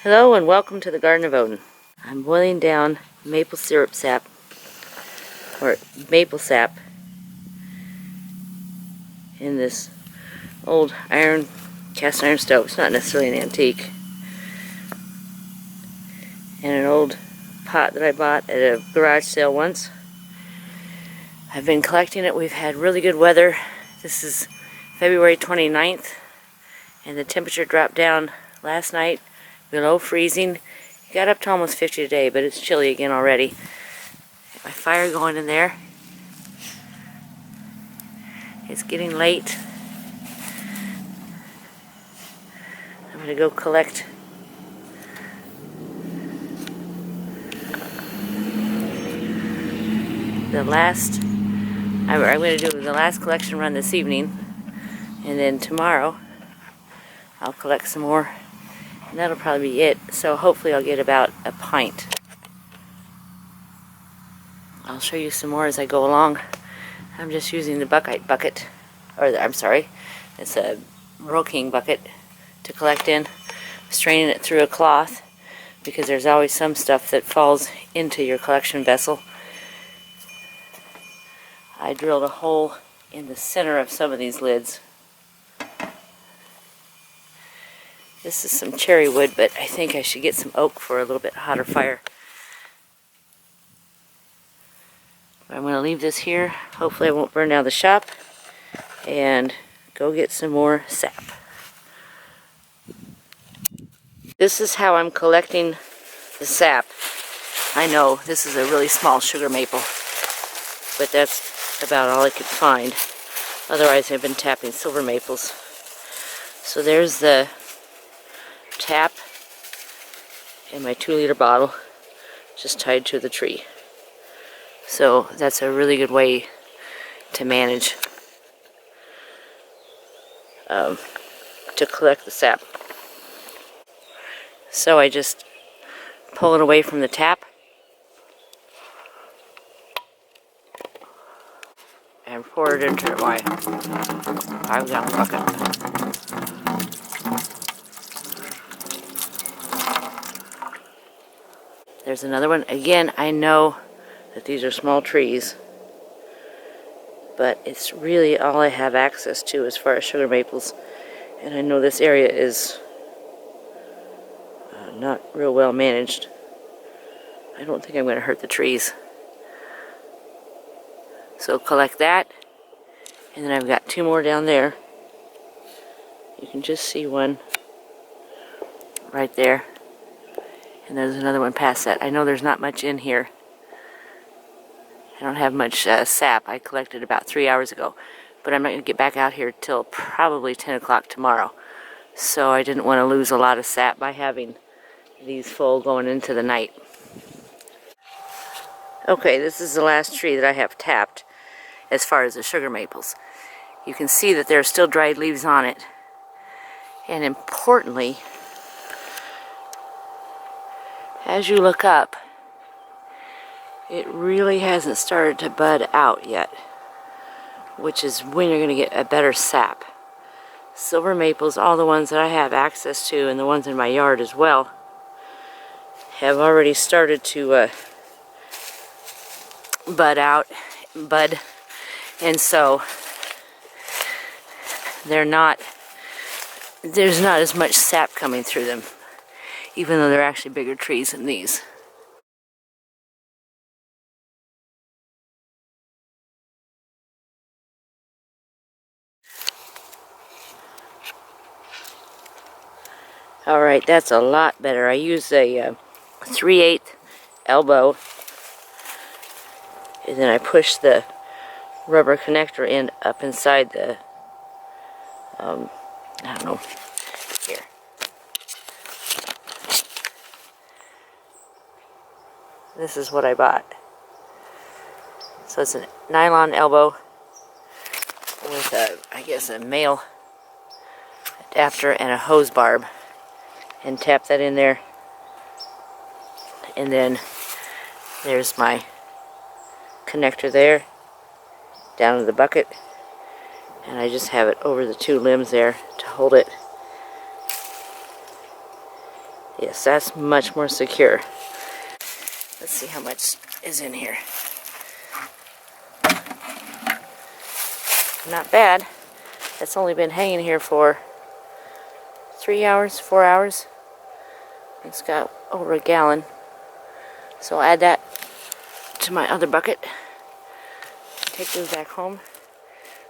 Hello and welcome to the Garden of Odin. I'm boiling down maple syrup sap, or maple sap, in this old cast iron stove. It's not necessarily an antique. And an old pot that I bought at a garage sale once. I've been collecting it. We've had really good weather. This is February 29th, and the temperature dropped down last night below freezing. It got up to almost 50 today, but it's chilly again already. Got my fire going in there. It's getting late. I'm going to go collect the last. I'm going to do the last collection run this evening, and then tomorrow I'll collect some more, and that'll probably be it. So hopefully I'll get about a pint. I'll show you some more as I go along. I'm just using the buckite bucket, it's a Royal King bucket to collect in. Straining it through a cloth because there's always some stuff that falls into your collection vessel. I drilled a hole in the center of some of these lids. This is some cherry wood, but I think I should get some oak for a little bit hotter fire. I'm going to leave this here. Hopefully I won't burn down the shop, and go get some more sap. This is how I'm collecting the sap. I know this is a really small sugar maple, but that's about all I could find. Otherwise I've been tapping silver maples. So there's the tap and my 2-liter bottle just tied to the tree. So that's a really good way to manage to collect the sap. So I just pull it away from the tap and pour it into my 5-gallon bucket. There's another one. Again, I know that these are small trees, but it's really all I have access to as far as sugar maples. And I know this area is not real well managed. I don't think I'm going to hurt the trees. So collect that, and then I've got 2 more down there. You can just see one right there, and there's another one past that. I know there's not much in here. I don't have much sap. I collected about 3 hours ago, but I'm not going to get back out here till probably 10 o'clock tomorrow. So I didn't want to lose a lot of sap by having these full going into the night. Okay, this is the last tree that I have tapped as far as the sugar maples. You can see that there are still dried leaves on it. And importantly, as you look up, it really hasn't started to bud out yet, which is when you're going to get a better sap. Silver maples, all the ones that I have access to and the ones in my yard as well, have already started to bud, and so there's not as much sap coming through them, even though they're actually bigger trees than these. Alright, that's a lot better. I use a 3/8 elbow, and then I push the rubber connector end up inside the, I don't know, here. This is what I bought. So it's a nylon elbow with I guess a male adapter and a hose barb, and tap that in there, and then there's my connector there down to the bucket, and I just have it over the 2 limbs there to hold it, Yes, that's much more secure. Let's see how much is in here. Not bad. It's only been hanging here for 3 hours, 4 hours. It's got over a gallon. So I'll add that to my other bucket. Take this back home.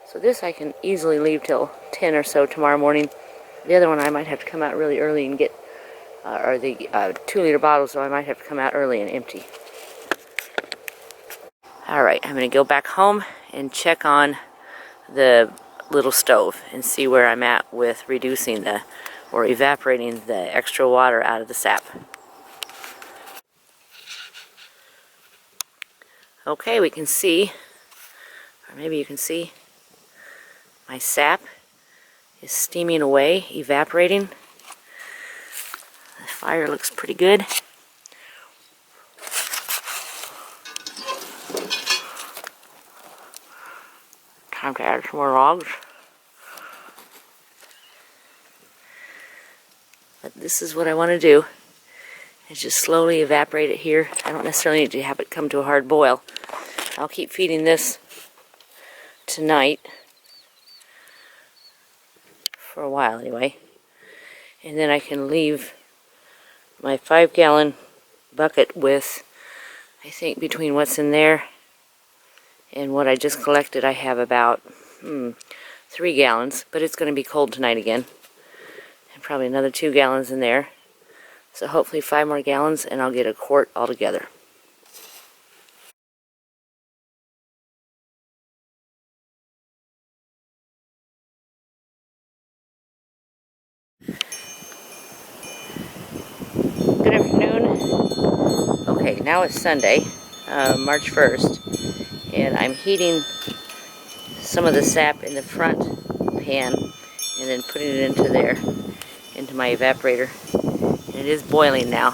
So this I can easily leave till 10 or so tomorrow morning. The other one I might have to come out really early and get, or the 2-liter bottle, so I might have to come out early and empty. Alright, I'm going to go back home and check on the little stove and see where I'm at with reducing the, or evaporating the extra water out of the sap. Okay, we can see, or maybe you can see, my sap is steaming away, evaporating. The fire looks pretty good. Time to add some more logs. But this is what I want to do, is just slowly evaporate it here. I don't necessarily need to have it come to a hard boil. I'll keep feeding this tonight, for a while anyway. And then I can leave my 5-gallon bucket with, I think between what's in there and what I just collected, I have about 3 gallons, but it's going to be cold tonight again. And probably another 2 gallons in there. So hopefully 5 more gallons and I'll get a quart altogether. Good afternoon. Okay, now it's Sunday, March 1st, and I'm heating some of the sap in the front pan and then putting it into there, into my evaporator. And it is boiling now,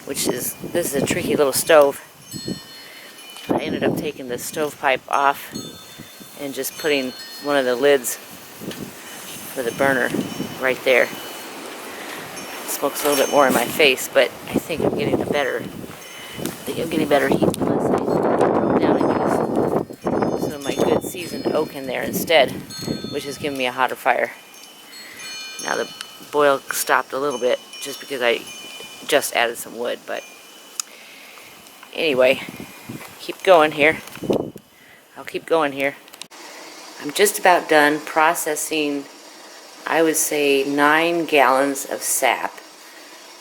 which is, this is a tricky little stove. I ended up taking the stovepipe off and just putting one of the lids for the burner right there. It smokes a little bit more in my face, but I think I'm getting better heat unless I throw it down and use some of my good seasoned oak in there instead, which is giving me a hotter fire. Now the boil stopped a little bit just because I just added some wood, but anyway, keep going here. I'll keep going here. I'm just about done processing, I would say 9 gallons of sap,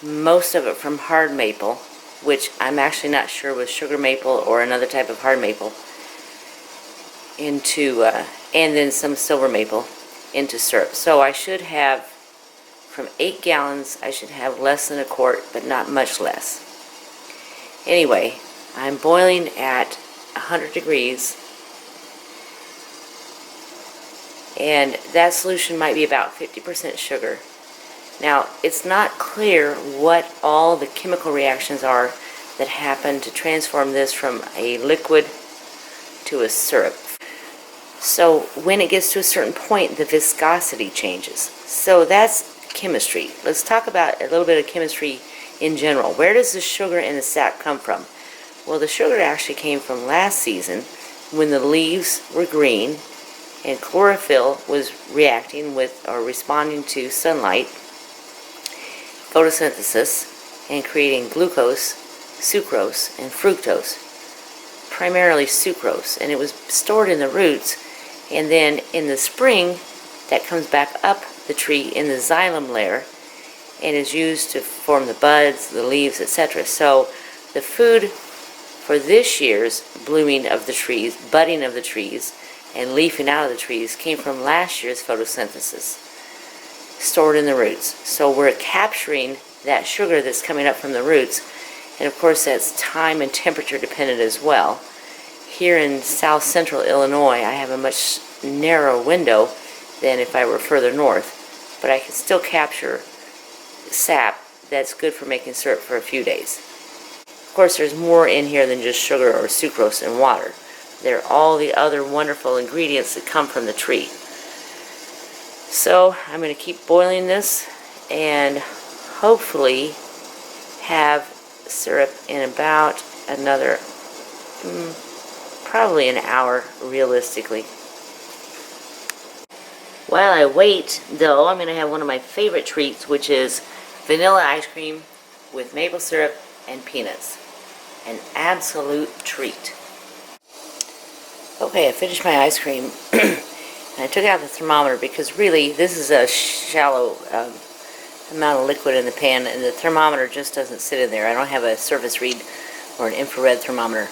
most of it from hard maple, which I'm actually not sure was sugar maple or another type of hard maple, into and then some silver maple into syrup. So I should have, from 8 gallons, I should have less than a quart, but not much less. Anyway, I'm boiling at 100 degrees, and that solution might be about 50% sugar. Now, it's not clear what all the chemical reactions are that happen to transform this from a liquid to a syrup. So when it gets to a certain point, the viscosity changes. So that's chemistry. Let's talk about a little bit of chemistry in general. Where does the sugar in the sap come from? Well, the sugar actually came from last season when the leaves were green and chlorophyll was reacting with, or responding to sunlight, photosynthesis, and creating glucose, sucrose, and fructose. Primarily sucrose, and it was stored in the roots, and then in the spring that comes back up the tree in the xylem layer and is used to form the buds, the leaves, etc. So the food for this year's blooming of the trees, budding of the trees, and leafing out of the trees came from last year's photosynthesis, stored in the roots. So we're capturing that sugar that's coming up from the roots, and of course that's time and temperature dependent as well. Here in south central Illinois, I have a much narrower window than if I were further north, but I can still capture sap that's good for making syrup for a few days. Of course, there's more in here than just sugar or sucrose and water. There are all the other wonderful ingredients that come from the tree. So I'm going to keep boiling this, and hopefully have syrup in about another, probably an hour, realistically. While I wait, though, I'm going to have one of my favorite treats, which is vanilla ice cream with maple syrup and peanuts. An absolute treat. Okay, I finished my ice cream. And I took out the thermometer because really this is a shallow amount of liquid in the pan, and the thermometer just doesn't sit in there. I don't have a surface read or an infrared thermometer.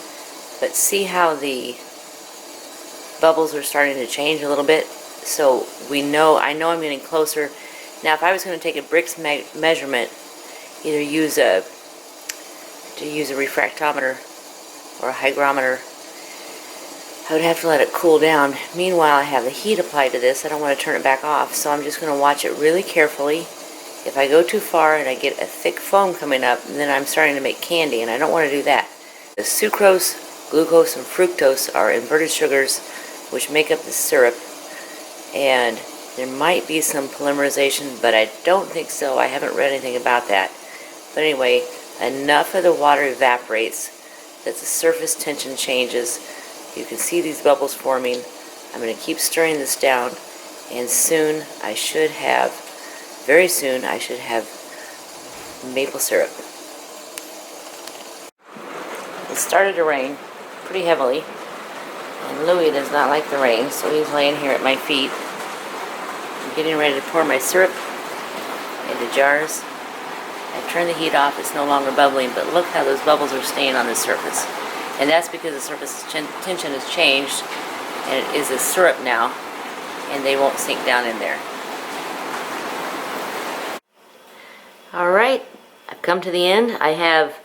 But see how the bubbles are starting to change a little bit? So I know I'm getting closer. Now if I was going to take a Brix measurement, either use a refractometer or a hygrometer, I would have to let it cool down. Meanwhile, I have the heat applied to this. I don't want to turn it back off, so I'm just going to watch it really carefully. If I go too far and I get a thick foam coming up, then I'm starting to make candy, and I don't want to do that. The sucrose, glucose, and fructose are inverted sugars which make up the syrup, and there might be some polymerization, but I don't think so. I haven't read anything about that. But anyway, enough of the water evaporates that the surface tension changes. You can see these bubbles forming. I'm going to keep stirring this down, and soon I should have, very soon, I should have maple syrup. It started to rain pretty heavily, and Louis does not like the rain, so he's laying here at my feet. I'm getting ready to pour my syrup into jars. I turn the heat off. It's no longer bubbling, but look how those bubbles are staying on the surface. And that's because the surface tension has changed, and it is a syrup now, and they won't sink down in there. Alright, I've come to the end. I have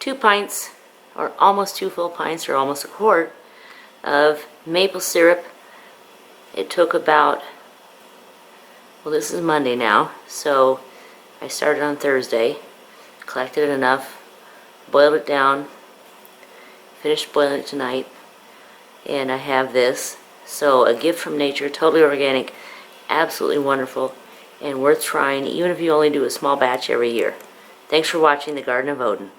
2 pints, or almost 2 full pints, or almost a quart, of maple syrup. It took about, well, this is Monday now, so I started on Thursday, collected it enough, boiled it down, finished boiling it tonight, and I have this. So a gift from nature, totally organic, absolutely wonderful, and worth trying, even if you only do a small batch every year. Thanks for watching The Garden of Odin.